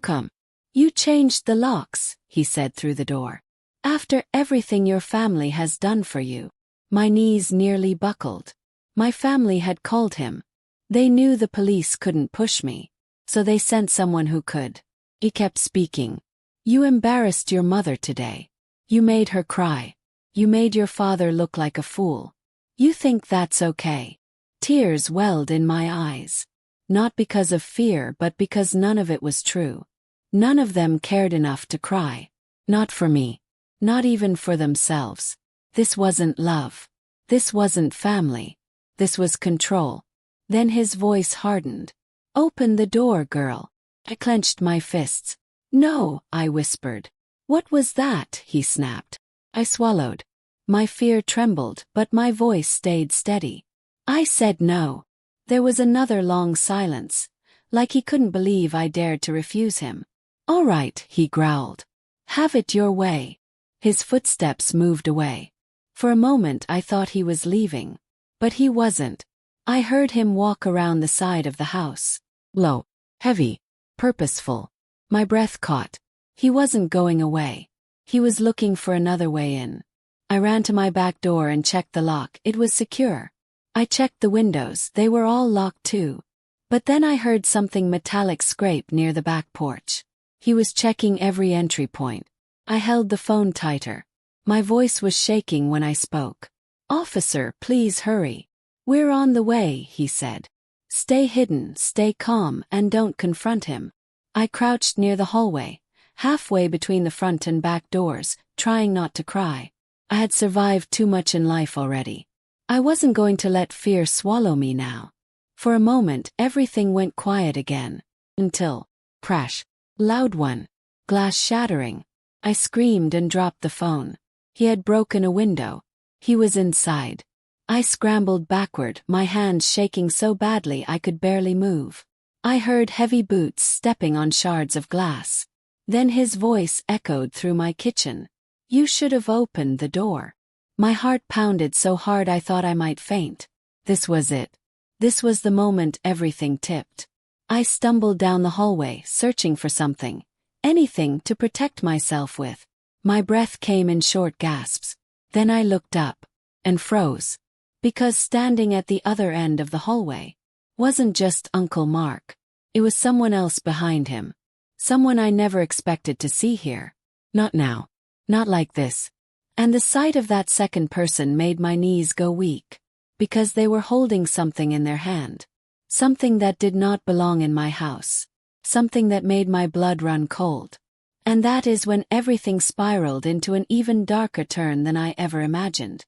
Come. You changed the locks, he said through the door. After everything your family has done for you. My knees nearly buckled. My family had called him. They knew the police couldn't push me. So they sent someone who could. He kept speaking. You embarrassed your mother today. You made her cry. You made your father look like a fool. You think that's okay? Tears welled in my eyes. Not because of fear but because none of it was true. None of them cared enough to cry. Not for me. Not even for themselves. This wasn't love. This wasn't family. This was control. Then his voice hardened. Open the door, girl. I clenched my fists. No, I whispered. What was that? He snapped. I swallowed. My fear trembled, but my voice stayed steady. I said no. There was another long silence, like he couldn't believe I dared to refuse him. All right, he growled. Have it your way. His footsteps moved away. For a moment I thought he was leaving. But he wasn't. I heard him walk around the side of the house. Low, heavy, purposeful. My breath caught. He wasn't going away. He was looking for another way in. I ran to my back door and checked the lock. It was secure. I checked the windows. They were all locked too. But then I heard something metallic scrape near the back porch. He was checking every entry point. I held the phone tighter. My voice was shaking when I spoke. Officer, please hurry. We're on the way, he said. Stay hidden, stay calm, and don't confront him. I crouched near the hallway, halfway between the front and back doors, trying not to cry. I had survived too much in life already. I wasn't going to let fear swallow me now. For a moment, everything went quiet again. Until, crash, loud one, glass shattering. I screamed and dropped the phone. He had broken a window. He was inside. I scrambled backward, my hands shaking so badly I could barely move. I heard heavy boots stepping on shards of glass. Then his voice echoed through my kitchen. You should have opened the door. My heart pounded so hard I thought I might faint. This was it. This was the moment everything tipped. I stumbled down the hallway, searching for something. Anything to protect myself with. My breath came in short gasps. Then I looked up. And froze. Because standing at the other end of the hallway wasn't just Uncle Mark. It was someone else behind him. Someone I never expected to see here. Not now. Not like this. And the sight of that second person made my knees go weak. Because they were holding something in their hand. Something that did not belong in my house. Something that made my blood run cold. And that is when everything spiraled into an even darker turn than I ever imagined.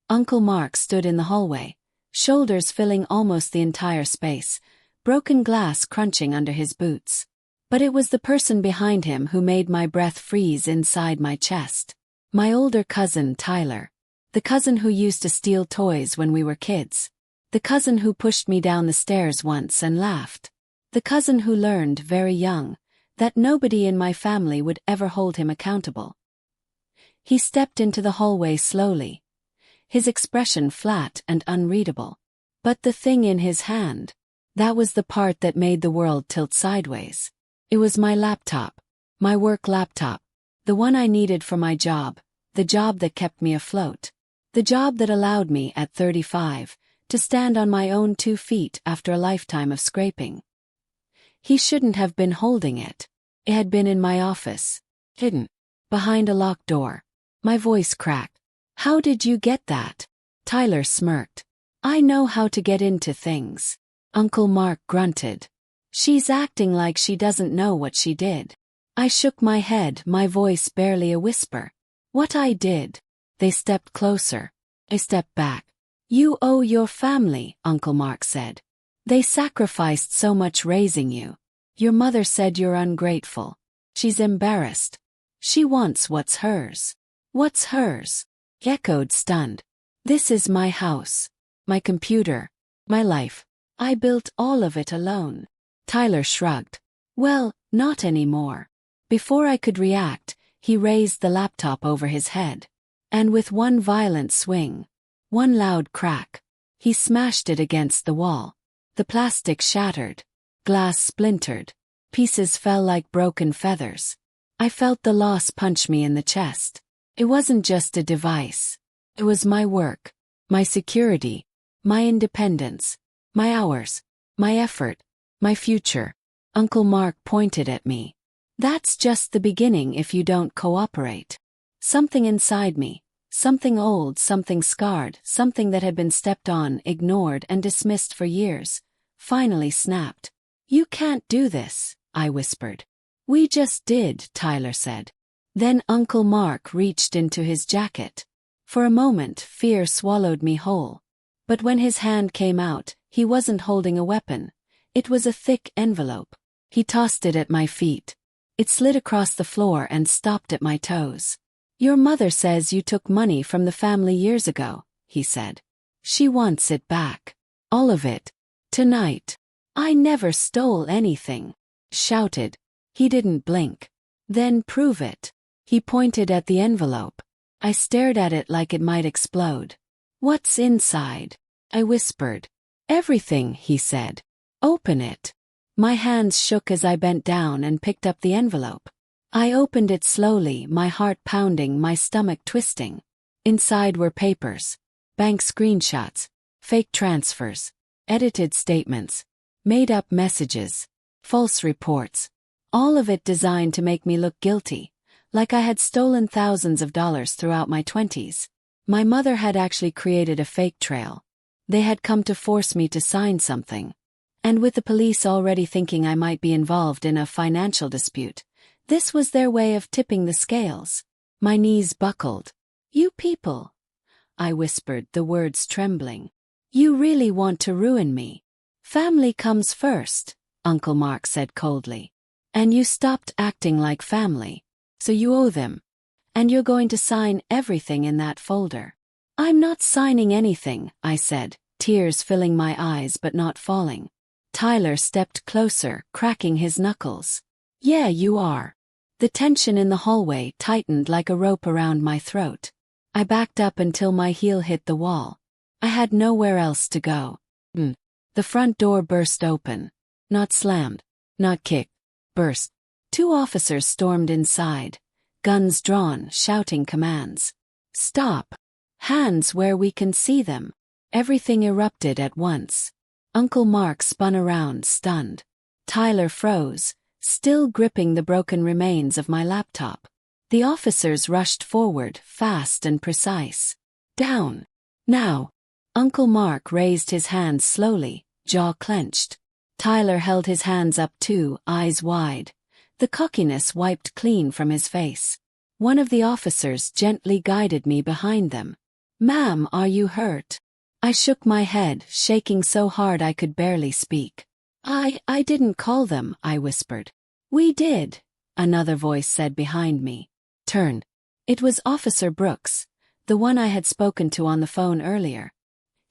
Uncle Mark stood in the hallway, shoulders filling almost the entire space, broken glass crunching under his boots. But it was the person behind him who made my breath freeze inside my chest. My older cousin, Tyler. The cousin who used to steal toys when we were kids. The cousin who pushed me down the stairs once and laughed. The cousin who learned very young that nobody in my family would ever hold him accountable. He stepped into the hallway slowly, his expression flat and unreadable. But the thing in his hand, that was the part that made the world tilt sideways. It was my laptop, my work laptop, the one I needed for my job, the job that kept me afloat, the job that allowed me, at 35, to stand on my own 2 feet after a lifetime of scraping. He shouldn't have been holding it. It had been in my office. Hidden. Behind a locked door. My voice cracked. How did you get that? Tyler smirked. I know how to get into things. Uncle Mark grunted. She's acting like she doesn't know what she did. I shook my head, my voice barely a whisper. What I did. They stepped closer. I stepped back. You owe your family, Uncle Mark said. They sacrificed so much raising you. Your mother said you're ungrateful. She's embarrassed. She wants what's hers. What's hers? He echoed, stunned. This is my house. My computer. My life. I built all of it alone. Tyler shrugged. Well, not anymore. Before I could react, he raised the laptop over his head. And with one violent swing, one loud crack, he smashed it against the wall. The plastic shattered. Glass splintered. Pieces fell like broken feathers. I felt the loss punch me in the chest. It wasn't just a device. It was my work, my security, my independence, my hours, my effort, my future. Uncle Mark pointed at me. That's just the beginning if you don't cooperate. Something inside me, something old, something scarred, something that had been stepped on, ignored, and dismissed for years, finally snapped. You can't do this, I whispered. We just did, Tyler said. Then Uncle Mark reached into his jacket. For a moment, fear swallowed me whole. But when his hand came out, he wasn't holding a weapon. It was a thick envelope. He tossed it at my feet. It slid across the floor and stopped at my toes. Your mother says you took money from the family years ago, he said. She wants it back. All of it. Tonight. I never stole anything. Shouted. He didn't blink. Then prove it. He pointed at the envelope. I stared at it like it might explode. What's inside? I whispered. Everything, he said. Open it. My hands shook as I bent down and picked up the envelope. I opened it slowly, my heart pounding, my stomach twisting. Inside were papers, bank screenshots, fake transfers, edited statements, made-up messages, false reports. All of it designed to make me look guilty, like I had stolen thousands of dollars throughout my 20s. My mother had actually created a fake trail. They had come to force me to sign something. And with the police already thinking I might be involved in a financial dispute, this was their way of tipping the scales. My knees buckled. You people, I whispered, the words trembling. You really want to ruin me. Family comes first, Uncle Mark said coldly. And you stopped acting like family. So you owe them. And you're going to sign everything in that folder. I'm not signing anything, I said, tears filling my eyes but not falling. Tyler stepped closer, cracking his knuckles. Yeah, you are. The tension in the hallway tightened like a rope around my throat. I backed up until my heel hit the wall. I had nowhere else to go. The front door burst open. Not slammed. Not kicked. Burst. 2 officers stormed inside. Guns drawn, shouting commands. Stop. Hands where we can see them. Everything erupted at once. Uncle Mark spun around, stunned. Tyler froze, still gripping the broken remains of my laptop. The officers rushed forward, fast and precise. Down. Now. Uncle Mark raised his hands slowly, jaw clenched. Tyler held his hands up too, eyes wide. The cockiness wiped clean from his face. One of the officers gently guided me behind them. Ma'am, are you hurt? I shook my head, shaking so hard I could barely speak. I didn't call them, I whispered. We did, another voice said behind me. Turned. It was Officer Brooks, the one I had spoken to on the phone earlier.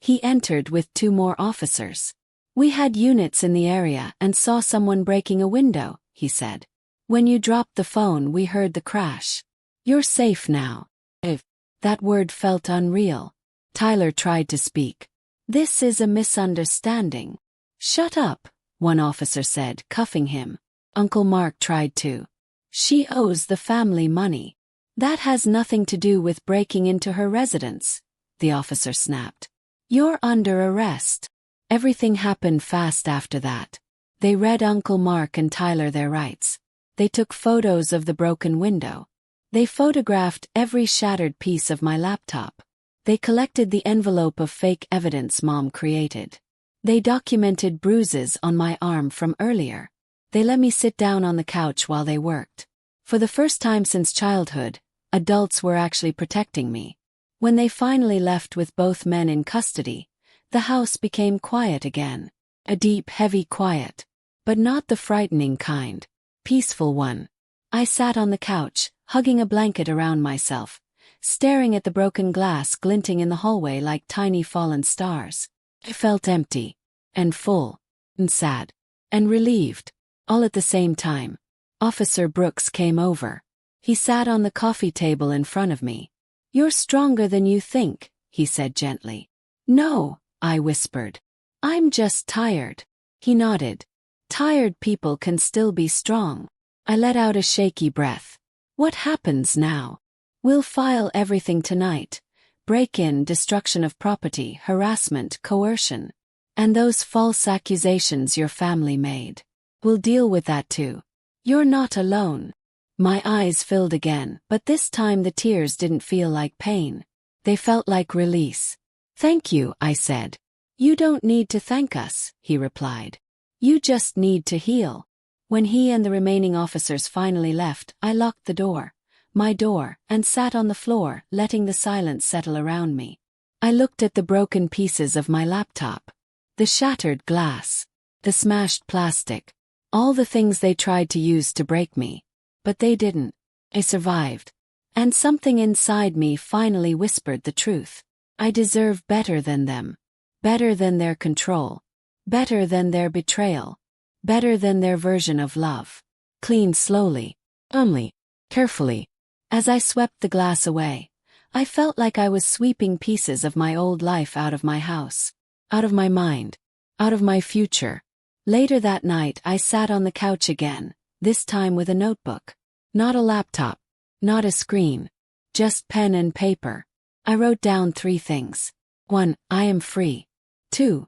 He entered with 2 more officers. We had units in the area and saw someone breaking a window, he said. When you dropped the phone, we heard the crash. You're safe now. If that word felt unreal. Tyler tried to speak. This is a misunderstanding. Shut up, one officer said, cuffing him. Uncle Mark tried to. She owes the family money. That has nothing to do with breaking into her residence, the officer snapped. You're under arrest. Everything happened fast after that. They read Uncle Mark and Tyler their rights. They took photos of the broken window. They photographed every shattered piece of my laptop. They collected the envelope of fake evidence Mom created. They documented bruises on my arm from earlier. They let me sit down on the couch while they worked. For the first time since childhood, adults were actually protecting me. When they finally left with both men in custody, the house became quiet again. A deep, heavy quiet. But not the frightening kind. Peaceful one. I sat on the couch, hugging a blanket around myself, staring at the broken glass glinting in the hallway like tiny fallen stars. I felt empty, and full, and sad, and relieved, all at the same time. Officer Brooks came over. He sat on the coffee table in front of me. "You're stronger than you think," he said gently. "No," I whispered. "I'm just tired." He nodded. "Tired people can still be strong." I let out a shaky breath. "What happens now?" "We'll file everything tonight. Break-in, destruction of property, harassment, coercion. And those false accusations your family made. We'll deal with that too. You're not alone." My eyes filled again, but this time the tears didn't feel like pain. They felt like release. "Thank you," I said. "You don't need to thank us," he replied. "You just need to heal." When he and the remaining officers finally left, I locked the door, my door, and sat on the floor, letting the silence settle around me. I looked at the broken pieces of my laptop. The shattered glass. The smashed plastic. All the things they tried to use to break me. But they didn't. I survived. And something inside me finally whispered the truth. I deserve better than them. Better than their control. Better than their betrayal. Better than their version of love. Clean slowly. Only. Carefully. As I swept the glass away, I felt like I was sweeping pieces of my old life out of my house. Out of my mind. Out of my future. Later that night I sat on the couch again, this time with a notebook. Not a laptop. Not a screen. Just pen and paper. I wrote down 3 things. 1. I am free. 2.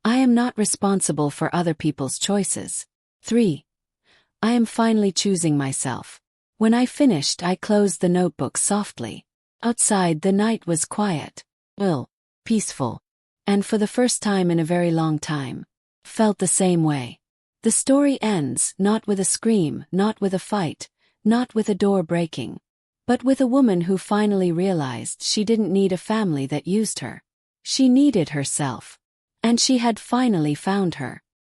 I am not responsible for other people's choices. 3. I am finally choosing myself. When I finished, I closed the notebook softly. Outside, the night was quiet. Peaceful. And for the first time in a very long time, felt the same way. The story ends, not with a scream, not with a fight, not with a door breaking, but with a woman who finally realized she didn't need a family that used her. She needed herself. And she had finally found her.